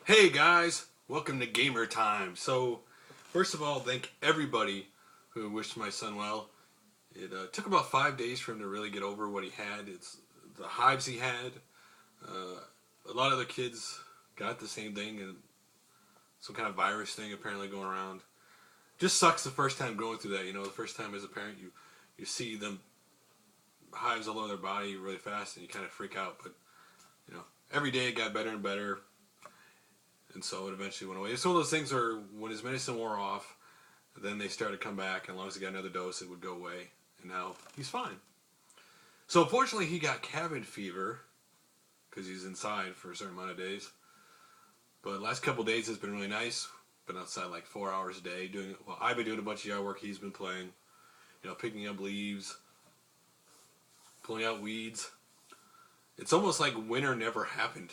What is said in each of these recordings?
Hey guys, welcome to Gamertime. So, first of all, thank everybody who wished my son well. It took about 5 days for him to really get over what he had. It's the hives he had. A lot of the kids got the same thing, and some kind of virus thing apparently going around. Just sucks the first time going through that. You know, the first time as a parent, you see them hives all over their body really fast, and you kind of freak out. But you know, every day it got better and better. And so it eventually went away. It's one of those things where when his medicine wore off, then they started to come back, and as long as he got another dose, it would go away. And now he's fine. So unfortunately, he got cabin fever because he's inside for a certain amount of days. But the last couple of days has been really nice. Been outside like 4 hours a day doing. Well, I've been doing a bunch of yard work. He's been playing. You know, picking up leaves, pulling out weeds. It's almost like winter never happened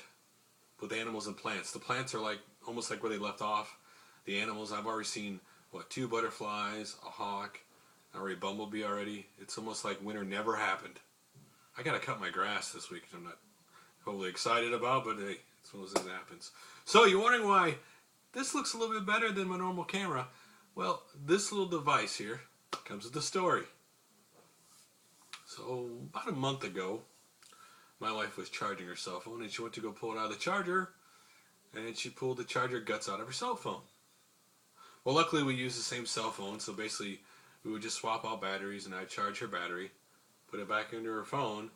with animals and plants. The plants are like almost like where they left off. The animals, I've already seen two butterflies, a hawk, already a bumblebee already. It's almost like winter never happened. I gotta cut my grass this week, which I'm not totally excited about, but hey, it's one of those things that happens. So you're wondering why this looks a little bit better than my normal camera. Well, this little device here comes with the story. So about a month ago, my wife was charging her cell phone, and she went to go pull it out of the charger, and she pulled the charger guts out of her cell phone. Well, luckily we use the same cell phone, so basically we would just swap out batteries, and I'd charge her battery, put it back into her phone.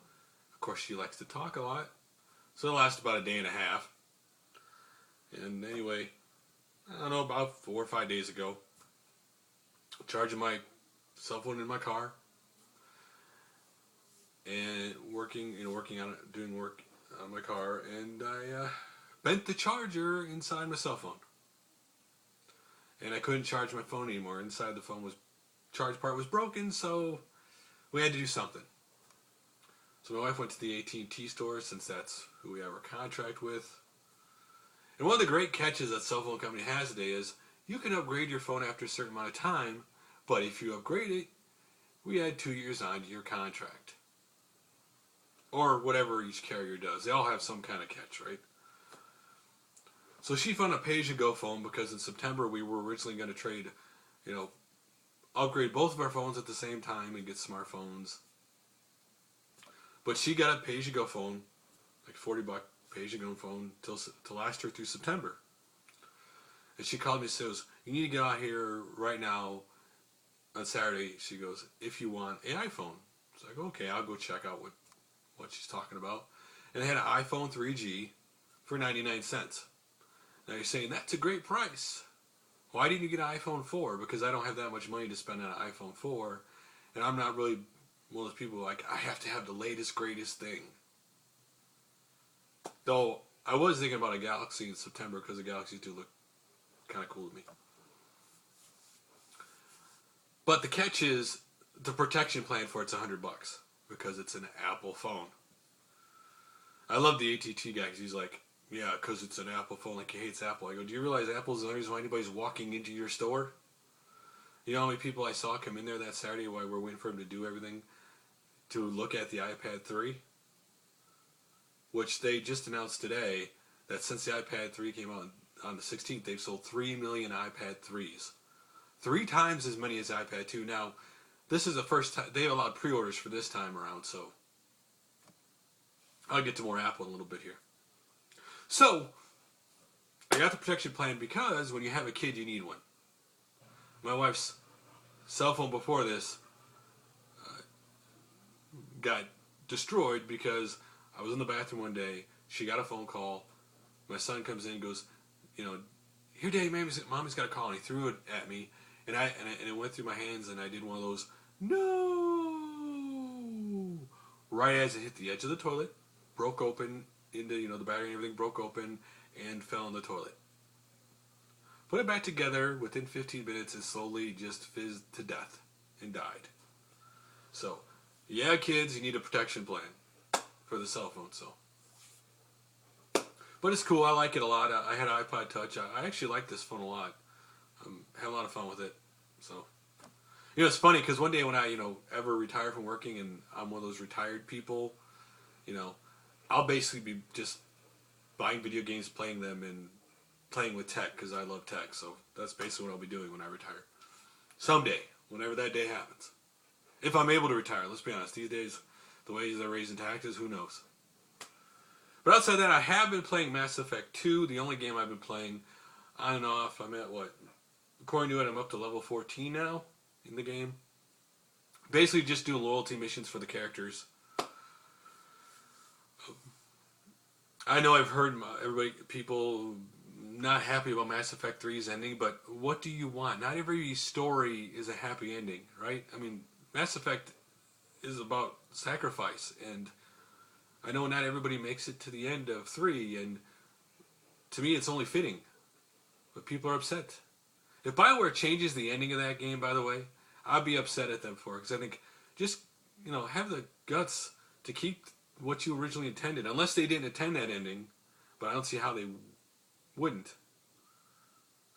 Of course, she likes to talk a lot, so it lasted about a day and a half. And anyway, I don't know, about 4 or 5 days ago, charging my cell phone in my car, and working on it, doing work on my car, and I bent the charger inside my cell phone, and I couldn't charge my phone anymore. Inside the phone was charge part was broken, so we had to do something. So my wife went to the AT&T store, since that's who we have our contract with. And one of the great catches that cell phone company has today is you can upgrade your phone after a certain amount of time, but if you upgrade it, we add 2 years onto your contract. Or whatever each carrier does. They all have some kind of catch, right? So she found a pay-as-you-go phone because in September we were originally going to trade, upgrade both of our phones at the same time and get smartphones. But she got a pay-as-you-go phone, like $40 pay-as-you-go phone, to last her through September. And she called me and says, "You need to get out here right now on Saturday." She goes, "If you want an iPhone." So I go, "Okay, I'll go check out what she's talking about." And they had an iPhone 3G for 99 cents. Now you're saying, that's a great price. Why didn't you get an iPhone 4? Because I don't have that much money to spend on an iPhone 4. And I'm not really one of those people like, I have to have the latest, greatest thing. Though, I was thinking about a Galaxy in September because the Galaxies do look kind of cool to me. But the catch is, the protection plan for it's $100 because it's an Apple phone. I love the AT&T guy because he's like, "Yeah, because it's an Apple phone, like he hates Apple." I go, "Do you realize Apple's the only reason why anybody's walking into your store?" You know how many people I saw come in there that Saturday while we're waiting for him to do everything to look at the iPad 3? Which they just announced today that since the iPad 3 came out on the 16th, they've sold 3 million iPad 3s. 3 times as many as iPad 2. Now, this is the first time they have allowed pre-orders for this time around, so I'll get to more Apple in a little bit here. So, I got the protection plan because when you have a kid, you need one. My wife's cell phone before this got destroyed because I was in the bathroom one day. She got a phone call. My son comes in and goes, "Here, Dad, Mommy's got a call." And he threw it at me, and it went through my hands, and I did one of those, "No!" Right as it hit the edge of the toilet, broke open into, the battery and everything broke open and fell in the toilet. Put it back together within 15 minutes and slowly just fizzed to death and died. So, yeah, kids, you need a protection plan for the cell phone, so. But it's cool. I like it a lot. I had an iPod Touch. I actually like this phone a lot. Had a lot of fun with it. So, it's funny because one day when I, ever retire from working and I'm one of those retired people, I'll basically be just buying video games, playing them, and playing with tech because I love tech. So that's basically what I'll be doing when I retire. Someday, whenever that day happens. If I'm able to retire, let's be honest. These days, the ways they're raising taxes, who knows? But outside that, I have been playing Mass Effect 2, the only game I've been playing on and off. I'm at what? According to it, I'm up to level 14 now in the game. Basically just doing loyalty missions for the characters. I know I've heard people not happy about Mass Effect 3's ending, but what do you want? Not every story is a happy ending, right? I mean, Mass Effect is about sacrifice, and I know not everybody makes it to the end of 3, and to me it's only fitting. But people are upset. If BioWare changes the ending of that game, by the way, I'd be upset at them for it, because I think just, have the guts to keep what you originally intended, unless they didn't intend that ending, but I don't see how they wouldn't.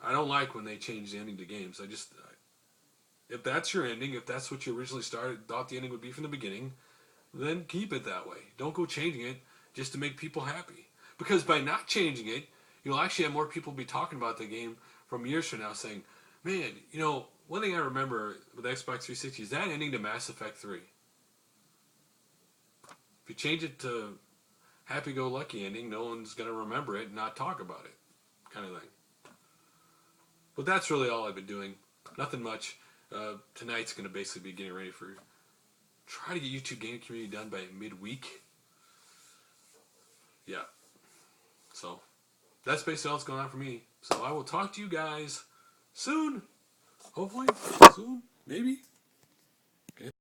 I don't like when they change the ending to games. If that's your ending, if that's what you originally thought the ending would be from the beginning, then keep it that way. Don't go changing it just to make people happy. Because by not changing it, you'll actually have more people be talking about the game from years from now saying, man, one thing I remember with Xbox 360 is that ending to Mass Effect 3. If you change it to happy-go-lucky ending, no one's going to remember it and not talk about it, kind of thing. But that's really all I've been doing. Nothing much. Tonight's going to basically be getting ready for try to get YouTube Game Community done by midweek. Yeah. So that's basically all that's going on for me. So I will talk to you guys soon. Hopefully soon. Maybe.